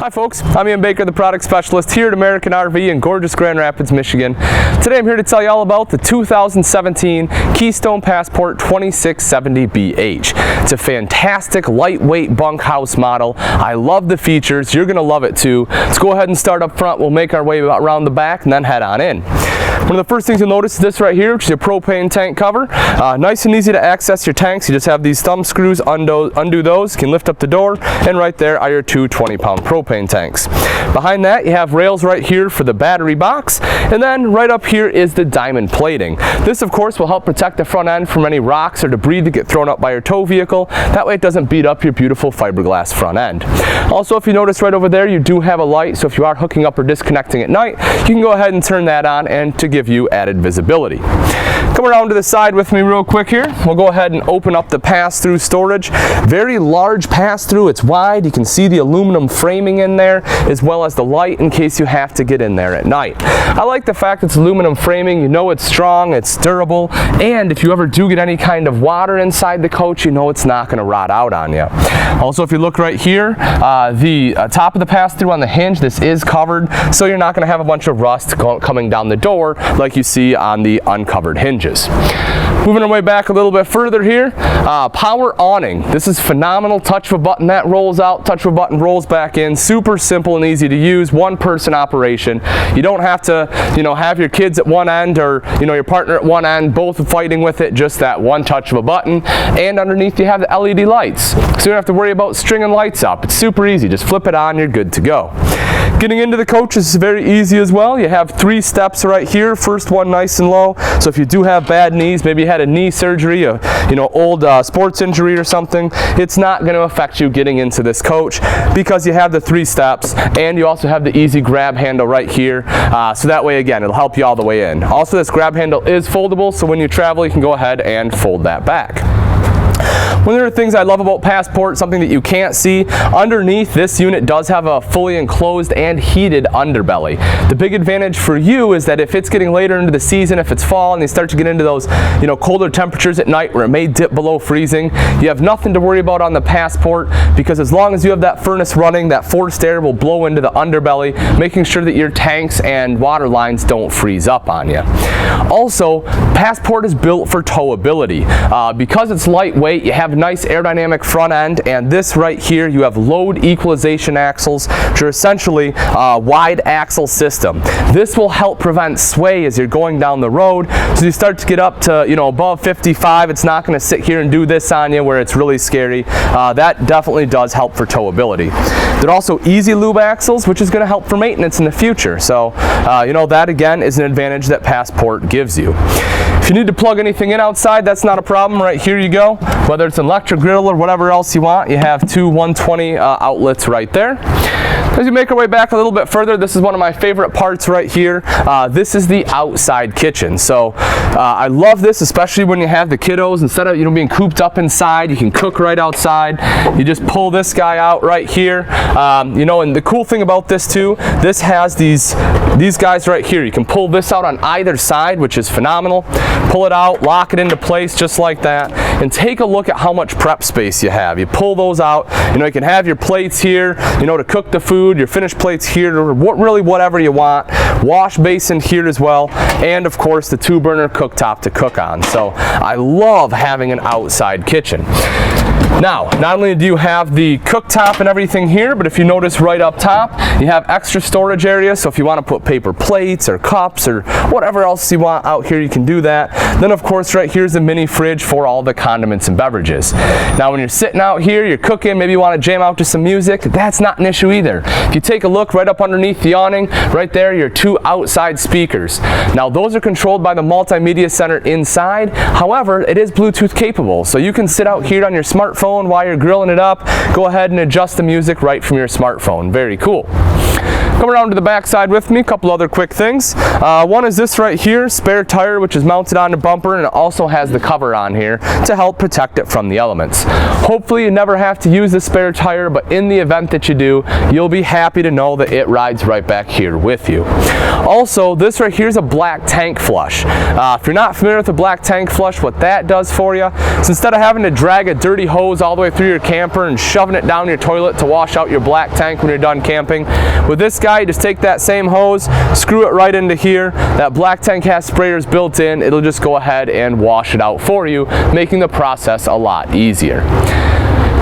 Hi folks, I'm Ian Baker, the product specialist here at American RV in gorgeous Grand Rapids, Michigan. Today I'm here to tell you all about the 2017 Keystone Passport 2670BH. It's a fantastic lightweight bunkhouse model. I love the features. You're going to love it too. Let's go ahead and start up front. We'll make our way around the back and then head on in. One of the first things you'll notice is this right here, which is your propane tank cover. Nice and easy to access your tanks. You just have these thumb screws, undo those, you can lift up the door, and right there are your two 20-pound propane tanks. Behind that you have rails right here for the battery box, and then right up here is the diamond plating. This of course will help protect the front end from any rocks or debris that get thrown up by your tow vehicle. That way it doesn't beat up your beautiful fiberglass front end. Also, if you notice right over there, you do have a light, so if you are hooking up or disconnecting at night, you can go ahead and turn that on and to give you added visibility. Come around to the side with me real quick here. We'll go ahead and open up the pass-through storage. Very large pass-through. It's wide. You can see the aluminum framing in there as well as the light in case you have to get in there at night. I like the fact it's aluminum framing. You know it's strong, it's durable, and if you ever do get any kind of water inside the coach, you know it's not going to rot out on you. Also, if you look right here, the top of the pass-through on the hinge, this is covered, so you're not going to have a bunch of rust coming down the door like you see on the uncovered hinges. Moving our way back a little bit further here, power awning. This is phenomenal. Touch of a button, that rolls out, touch of a button rolls back in. Super simple and easy to use, one-person operation. You don't have to, have your kids at one end or, your partner at one end, both fighting with it, just that one touch of a button. And underneath you have the LED lights, so you don't have to worry about stringing lights up. It's super easy. Just flip it on, you're good to go. Getting into the coach is very easy as well. You have 3 steps right here. First one nice and low, so if you do have bad knees, maybe you had a knee surgery, old sports injury or something, it's not going to affect you getting into this coach because you have the 3 steps, and you also have the easy grab handle right here, so that way again it'll help you all the way in. Also, this grab handle is foldable, so when you travel you can go ahead and fold that back. One of the things I love about Passport, something that you can't see, underneath this unit does have a fully enclosed and heated underbelly. The big advantage for you is that if it's getting later into the season, if it's fall and you start to get into those colder temperatures at night where it may dip below freezing, you have nothing to worry about on the Passport, because as long as you have that furnace running, that forced air will blow into the underbelly, making sure that your tanks and water lines don't freeze up on you. Also, Passport is built for towability. Because it's lightweight, you have nice aerodynamic front end, and this right here, you have load equalization axles, which are essentially a wide axle system. This will help prevent sway as you're going down the road, so you start to get up to above 55, it's not going to sit here and do this on you where it's really scary. That definitely does help for towability. They're also easy lube axles, which is going to help for maintenance in the future, so that again is an advantage that Passport gives you. If you need to plug anything in outside, that's not a problem. Right here you go. Whether it's an electric grill or whatever else you want, you have 2 120 outlets right there. As you make our way back a little bit further, this is one of my favorite parts right here. This is the outside kitchen. So I love this, especially when you have the kiddos. Instead of being cooped up inside, you can cook right outside. You just pull this guy out right here. And the cool thing about this too, this has these guys right here. You can pull this out on either side, which is phenomenal. Pull it out, lock it into place just like that, and take a look at how much prep space you have. You pull those out, you can have your plates here, to cook the food, your finished plates here, or really whatever you want. Wash basin here as well, and of course the 2-burner cooktop to cook on. So I love having an outside kitchen. Now, not only do you have the cooktop and everything here, but if you notice right up top, you have extra storage area, so if you want to put paper plates or cups or whatever else you want out here, you can do that. Then of course right here's the mini fridge for all the condiments and beverages. Now when you're sitting out here, you're cooking, maybe you want to jam out to some music, that's not an issue either. If you take a look right up underneath the awning, right there, your 2 outside speakers. Now those are controlled by the multimedia center inside, however, it is Bluetooth capable, so you can sit out here on your smartphone while you're grilling it up, go ahead and adjust the music right from your smartphone. Very cool. Come around to the back side with me, a couple other quick things. One is this right here, spare tire, which is mounted on the bumper, and it also has the cover on here to help protect it from the elements. Hopefully you never have to use the spare tire, but in the event that you do, you'll be happy to know that it rides right back here with you. Also, this right here is a black tank flush. If you're not familiar with a black tank flush, what that does for you is instead of having to drag a dirty hose all the way through your camper and shoving it down your toilet to wash out your black tank when you're done camping, with this guy, you just take that same hose, screw it right into here. That black tank has sprayers built in. It'll just go ahead and wash it out for you, making the process a lot easier.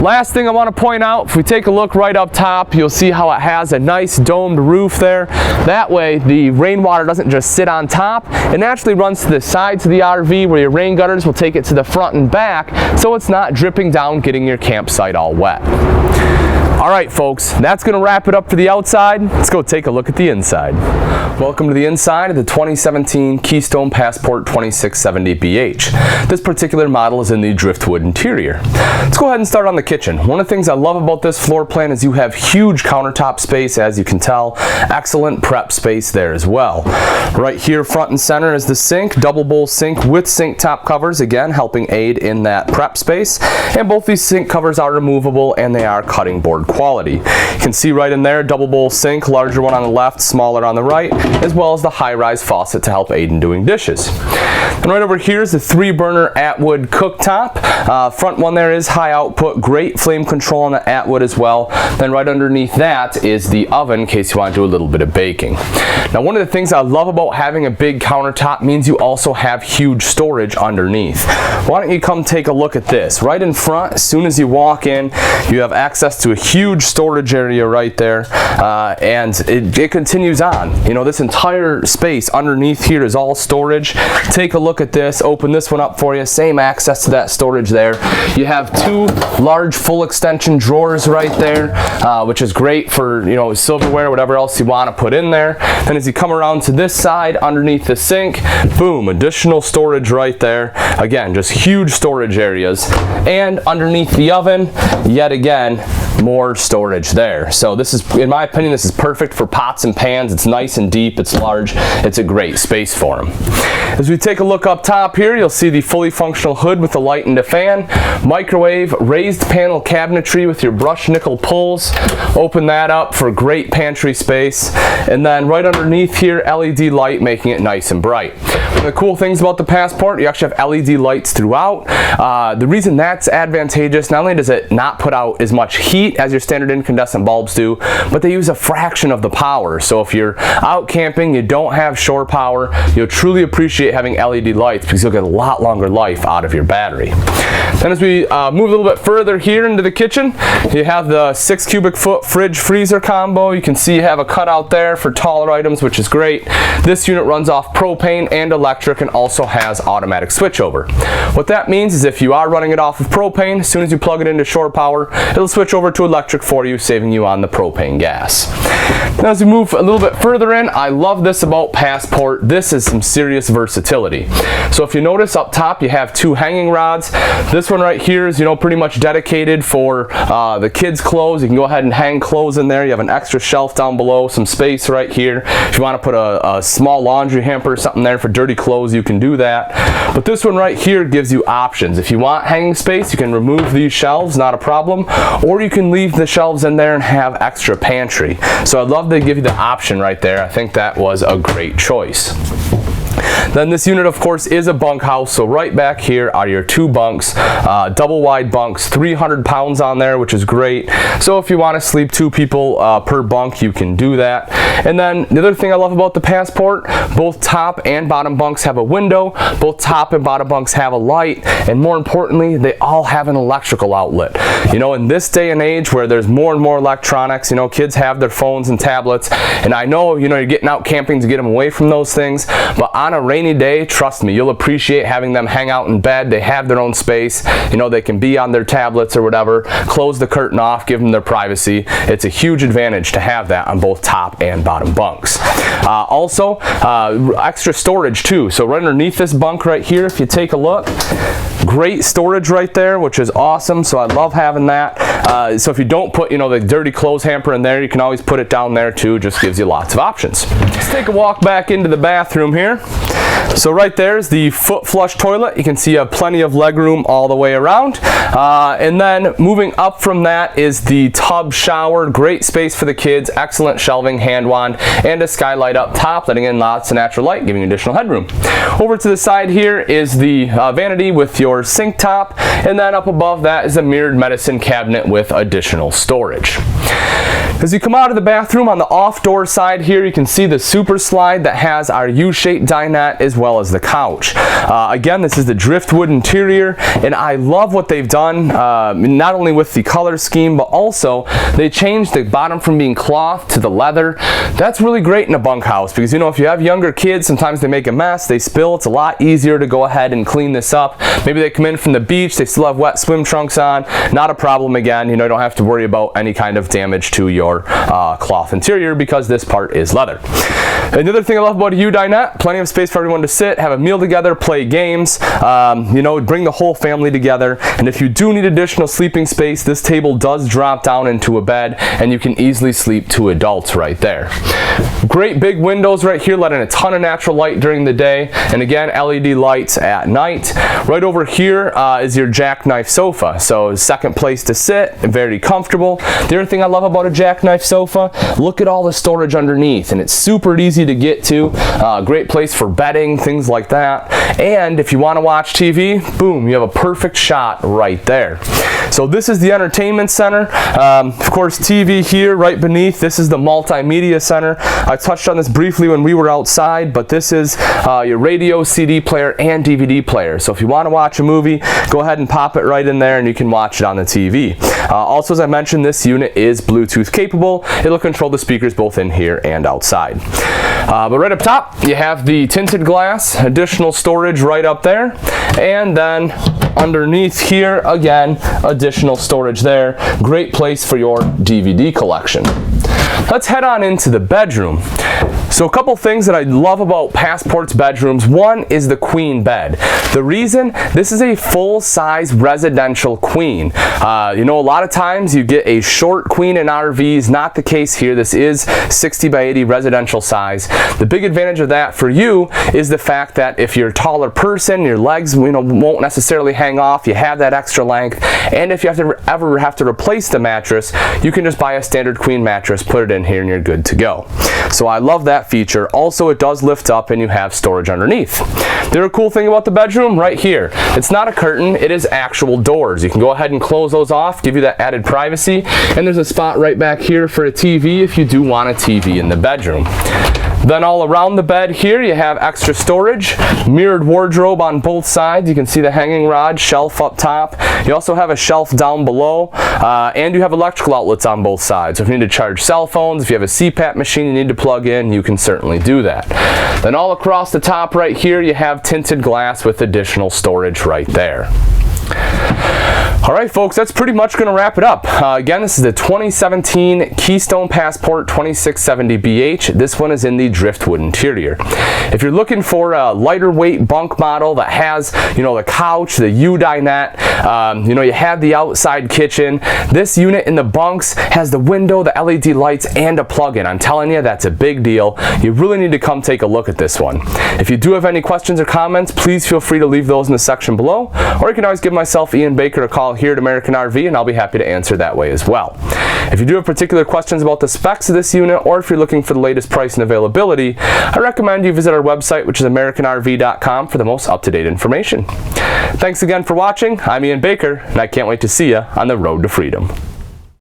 Last thing I want to point out, if we take a look right up top, you'll see how it has a nice domed roof there. That way the rainwater doesn't just sit on top. It naturally runs to the sides of the RV where your rain gutters will take it to the front and back, so it's not dripping down, getting your campsite all wet. All right, folks, that's going to wrap it up for the outside. Let's go take a look at the inside. Welcome to the inside of the 2017 Keystone Passport 2670BH. This particular model is in the Driftwood interior. Let's go ahead and start on the kitchen. One of the things I love about this floor plan is you have huge countertop space, as you can tell. Excellent prep space there as well. Right here, front and center, is the sink, double bowl sink with sink top covers, again helping aid in that prep space. And both these sink covers are removable and they are cutting board quality. You can see right in there, double bowl sink, larger one on the left, smaller on the right, as well as the high-rise faucet to help aid in doing dishes. And right over here is the 3-burner Atwood cooktop. Front one there is high output, great flame control on the Atwood as well. Then right underneath that is the oven in case you want to do a little bit of baking. Now, one of the things I love about having a big countertop means you also have huge storage underneath. Why don't you come take a look at this? Right in front, as soon as you walk in, you have access to a huge storage area right there, and it continues on. You know, this entire space underneath here is all storage. Take a look at this, open this one up for you, same access to that storage there. You have 2 large full extension drawers right there, which is great for, you know, silverware, whatever else you want to put in there. Then as you come around to this side, underneath the sink, boom, additional storage right there. Again, just huge storage areas. And underneath the oven, yet again, more storage there. So this is, in my opinion, this is perfect for pots and pans. It's nice and deep, it's large, it's a great space for them. As we take a look up top here, you'll see the fully functional hood with the light and the fan, microwave, raised panel cabinetry with your brushed nickel pulls. Open that up for great pantry space. And then right underneath here, LED light, making it nice and bright. One of the cool things about the Passport, you actually have LED lights throughout. The reason that's advantageous, not only does it not put out as much heat as your standard incandescent bulbs do, but they use a fraction of the power. So if you're out camping, you don't have shore power, you'll truly appreciate having LED lights because you'll get a lot longer life out of your battery. Then as we move a little bit further here into the kitchen, you have the 6 cubic foot fridge freezer combo. You can see you have a cutout there for taller items, which is great. This unit runs off propane and electric and also has automatic switchover. What that means is if you are running it off of propane, as soon as you plug it into shore power, it'll switch over to electric for you, saving you on the propane gas. Now as we move a little bit further in, I love this about Passport. This is some serious versatility. So if you notice up top, you have 2 hanging rods. This one right here is, you know, pretty much dedicated for the kids' clothes. You can go ahead and hang clothes in there. You have an extra shelf down below, some space right here. If you want to put a small laundry hamper or something there for dirty clothes, you can do that. But this one right here gives you options. If you want hanging space, you can remove these shelves, not a problem, or you can leave the shelves in there and have extra pantry. So I'd love to give you the option right there. I think that was a great choice. Then this unit, of course, is a bunkhouse. So right back here are your 2 bunks, double wide bunks, 300 pounds on there, which is great. So if you want to sleep 2 people per bunk, you can do that. And then the other thing I love about the Passport, both top and bottom bunks have a window, both top and bottom bunks have a light, and more importantly, they all have an electrical outlet. You know, in this day and age where there's more and more electronics, you know, kids have their phones and tablets, and I know, you know, you're getting out camping to get them away from those things, but on a rainy day, trust me, you'll appreciate having them hang out in bed. They have their own space. You know, they can be on their tablets or whatever, close the curtain off, give them their privacy. It's a huge advantage to have that on both top and bottom bunks. Also, extra storage too. So right underneath this bunk right here, if you take a look, Great storage right there, which is awesome, so I love having that. So if you don't put, the dirty clothes hamper in there, you can always put it down there too. Just gives you lots of options. Let's take a walk back into the bathroom here. So right there is the foot flush toilet. You can see you have plenty of leg room all the way around. And then moving up from that is the tub shower. Great space for the kids, excellent shelving, hand wand, and a skylight up top, letting in lots of natural light, giving you additional headroom. Over to the side here is the vanity with your sink top, and then up above that is a mirrored medicine cabinet with additional storage. As you come out of the bathroom, on the off-door side here, you can see the super slide that has our U-shaped dinette as well as the couch. Again, this is the Driftwood interior, and I love what they've done, not only with the color scheme, but also they changed the bottom from being cloth to the leather. That's really great in a bunkhouse because, if you have younger kids, sometimes they make a mess, they spill. It's a lot easier to go ahead and clean this up. Maybe they come in from the beach, they still have wet swim trunks on. Not a problem again. You don't have to worry about any kind of damage to your cloth interior because this part is leather. Another thing I love about a U-dinette, plenty of space for everyone to sit, have a meal together, play games, bring the whole family together. And if you do need additional sleeping space, this table does drop down into a bed and you can easily sleep 2 adults right there. Great big windows right here, letting a ton of natural light during the day, and again, LED lights at night. Right over here is your Jackknife Sofa, so second place to sit, very comfortable. The other thing I love about a Jackknife Sofa, look at all the storage underneath, and it's super easy to get to. Great place for bedding, things like that. And if you want to watch TV, boom, you have a perfect shot right there. So this is the entertainment center. Of course, TV here right beneath. This is the multimedia center. I touched on this briefly when we were outside, but this is your radio, CD player, and DVD player. So if you want to watch a movie, go ahead and pop it right in there and you can watch it on the TV. Also, as I mentioned, this unit is Bluetooth capable. It'll control the speakers both in here and outside. But right up top, you have the tinted glass, additional storage right up there, and then underneath here, again, additional storage there. Great place for your DVD collection. Let's head on into the bedroom. So a couple things that I love about Passport's bedrooms. One is the queen bed. The reason, this is a full-size residential queen. A lot of times you get a short queen in RVs. Not the case here. This is 60 by 80 residential size. The big advantage of that for you is the fact that if you're a taller person, your legs won't necessarily hang off. You have that extra length. And if you ever have to replace the mattress, you can just buy a standard queen mattress, put it in here, and you're good to go. So I love that feature. Also, it does lift up and you have storage underneath. The other cool thing about the bedroom right here, it's not a curtain, it is actual doors. You can go ahead and close those off, give you that added privacy, and there's a spot right back here for a TV if you do want a TV in the bedroom. Then all around the bed here you have extra storage, mirrored wardrobe on both sides. You can see the hanging rod, shelf up top. You also have a shelf down below, and you have electrical outlets on both sides. So if you need to charge cell phones, if you have a CPAP machine you need to plug in, you can certainly do that. Then all across the top right here you have tinted glass with additional storage right there. Alright folks, that's pretty much going to wrap it up. Again, this is the 2017 Keystone Passport 2670BH. This one is in the Driftwood interior. If you're looking for a lighter weight bunk model that has, the couch, the U-dinette, you have the outside kitchen, this unit in the bunks has the window, the LED lights, and a plug-in. I'm telling you, that's a big deal. You really need to come take a look at this one. If you do have any questions or comments, please feel free to leave those in the section below, or you can always give myself, Ian Baker, a call here at American RV, and I'll be happy to answer that way as well. If you do have particular questions about the specs of this unit, or if you're looking for the latest price and availability, I recommend you visit our website, which is AmericanRV.com, for the most up-to-date information. Thanks again for watching. I'm Ian Baker, and I can't wait to see you on the road to freedom.